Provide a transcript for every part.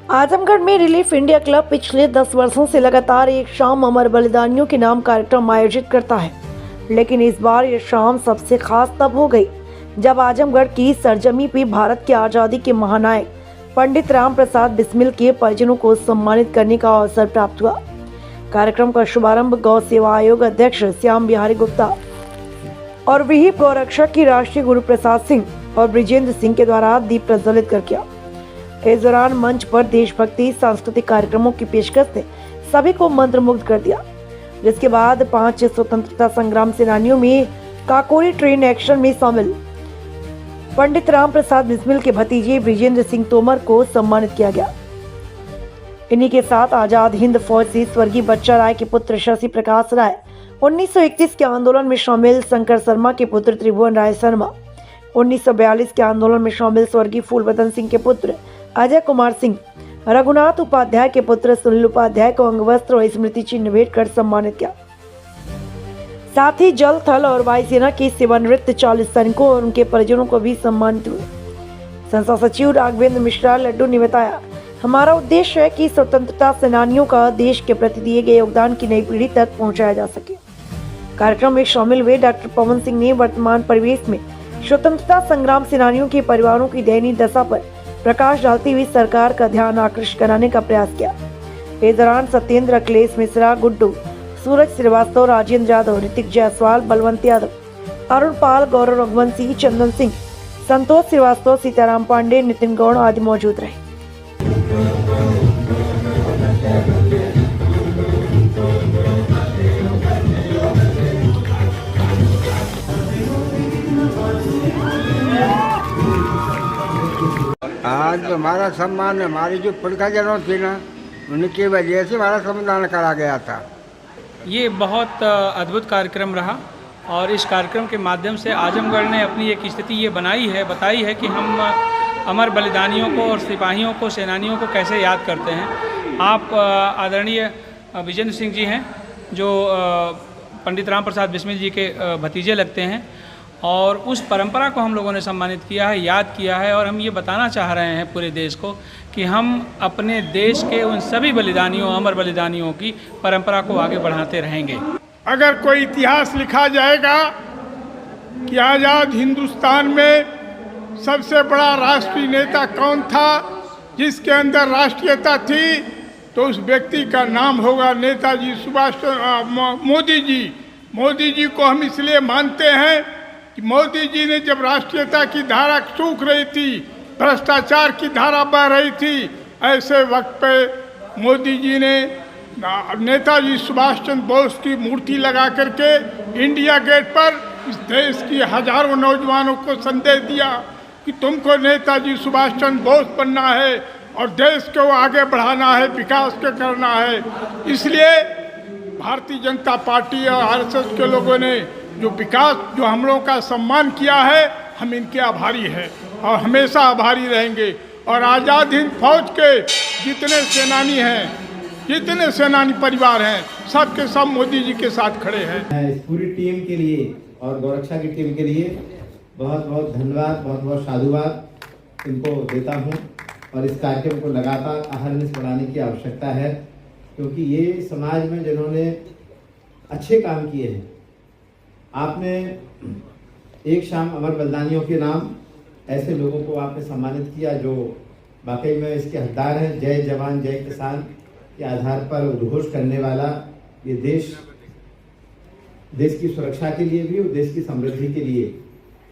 आजमगढ़ में relief India club पिछले 10 वर्षों से लगातार एक शाम अमर बलिदानियों के नाम कार्यक्रम आयोजित करता है, लेकिन इस बार ये शाम सबसे खास तब हो गई जब आजमगढ़ की सरजमी पे भारत की आज़ादी के महानायक पंडित राम प्रसाद बिस्मिल के परिजनों को सम्मानित करने का अवसर प्राप्त हुआ। कार्यक्रम का शुभारंभ गौ सेवा आयोग अध्यक्ष श्याम बिहारी गुप्ता और विहिप गौरक्षक की राष्ट्रीय गुरु प्रसाद सिंह और ब्रिजेंद्र सिंह के द्वारा दीप प्रज्वलित कर किया। इस दौरान मंच पर देशभक्ति सांस्कृतिक कार्यक्रमों की पेशकश ने सभी को मंत्रमुग्ध कर दिया, जिसके बाद 5 स्वतंत्रता संग्राम सेनानियों में काकोरी ट्रेन एक्शन में शामिल पंडित राम प्रसाद बिस्मिल के भतीजे ब्रिजेंद्र सिंह तोमर को सम्मानित किया गया। इन्हीं के साथ आजाद हिंद फौज से स्वर्गीय बच्चा राय के पुत्र शशि प्रकाश राय, 1931 के आंदोलन में शामिल शंकर शर्मा के पुत्र त्रिभुवन राय शर्मा, 1942 के आंदोलन में शामिल स्वर्गीय फूलबदन सिंह के पुत्र अजय कुमार सिंह, रघुनाथ उपाध्याय के पुत्र सुनील उपाध्याय को अंगवस्त्र और स्मृति चिन्ह भेंट कर सम्मानित किया। साथ ही जल, थल और वायुसेना के सेवानिवृत्त 40 सैनिकों और उनके परिजनों को भी सम्मानित हुए। संस्था सचिव राघवेंद्र मिश्रा लड्डू ने बताया, हमारा उद्देश्य है कि स्वतंत्रता सेनानियों का देश के प्रति दिए गए योगदान की नई पीढ़ी तक पहुंचाया जा सके। कार्यक्रम में शामिल हुए डॉक्टर पवन सिंह ने वर्तमान परिवेश में स्वतंत्रता संग्राम सेनानियों के परिवारों की दयनीय दशा पर प्रकाश डालती हुई सरकार का ध्यान आकृष्ट कराने का प्रयास किया। इस दौरान सत्येंद्र, अखिलेश मिश्रा, गुड्डू, सूरज श्रीवास्तव, राजेंद्र यादव, ऋतिक जायसवाल, बलवंत यादव, अरुण पाल, गौरव रघुवंशी, चंदन सिंह, संतोष श्रीवास्तव, सीताराम पांडे, नितिन गौड़ आदि मौजूद रहे। आज हमारा सम्मान, हमारी जो परिजनों थी ना, उनकी वजह से हमारा सम्मान करा गया था। ये बहुत अद्भुत कार्यक्रम रहा और इस कार्यक्रम के माध्यम से आजमगढ़ ने अपनी एक स्थिति ये बताई है कि हम अमर बलिदानियों को और सिपाहियों को, सेनानियों को कैसे याद करते हैं। आप आदरणीय विजेंद्र सिंह जी हैं जो पंडित राम प्रसाद बिस्मिल जी के भतीजे लगते हैं और उस परंपरा को हम लोगों ने सम्मानित किया है, याद किया है और हम ये बताना चाह रहे हैं पूरे देश को कि हम अपने देश के उन सभी बलिदानियों, अमर बलिदानियों की परंपरा को आगे बढ़ाते रहेंगे। अगर कोई इतिहास लिखा जाएगा कि आज़ाद हिंदुस्तान में सबसे बड़ा राष्ट्रीय नेता कौन था, जिसके अंदर राष्ट्रीयता थी, तो उस व्यक्ति का नाम होगा नेताजी सुभाष मोदी जी। मोदी जी को हम इसलिए मानते हैं कि मोदी जी ने जब राष्ट्रीयता की धारा सूख रही थी, भ्रष्टाचार की धारा बह रही थी, ऐसे वक्त पे मोदी जी ने नेताजी सुभाष चंद्र बोस की मूर्ति लगा करके इंडिया गेट पर इस देश की हजारों नौजवानों को संदेश दिया कि तुमको नेताजी सुभाष चंद्र बोस बनना है और देश को आगे बढ़ाना है, विकास को करना है। इसलिए भारतीय जनता पार्टी और आरएसएस के लोगों ने जो हम लोगों का सम्मान किया है, हम इनके आभारी हैं और हमेशा आभारी रहेंगे। और आज़ाद हिंद फौज के जितने सेनानी हैं, जितने सेनानी परिवार हैं, सब के सब मोदी जी के साथ खड़े हैं। मैं इस पूरी टीम के लिए और गौरक्षा की टीम के लिए बहुत बहुत धन्यवाद, बहुत बहुत साधुवाद इनको देता हूँ। और इस कार्यक्रम को लगातार अहर्निश बढ़ाने की आवश्यकता है, क्योंकि ये समाज में जिन्होंने अच्छे काम किए हैं, आपने एक शाम अमर बलिदानियों के नाम ऐसे लोगों को आपने सम्मानित किया जो वाकई में इसके हकदार हैं। जय जवान जय किसान के आधार पर उद्घोष करने वाला ये देश की सुरक्षा के लिए भी और देश की समृद्धि के लिए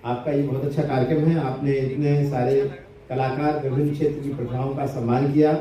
आपका ये बहुत अच्छा कार्यक्रम है। आपने इतने सारे कलाकार, विभिन्न क्षेत्र की प्रतिभाओं का सम्मान किया।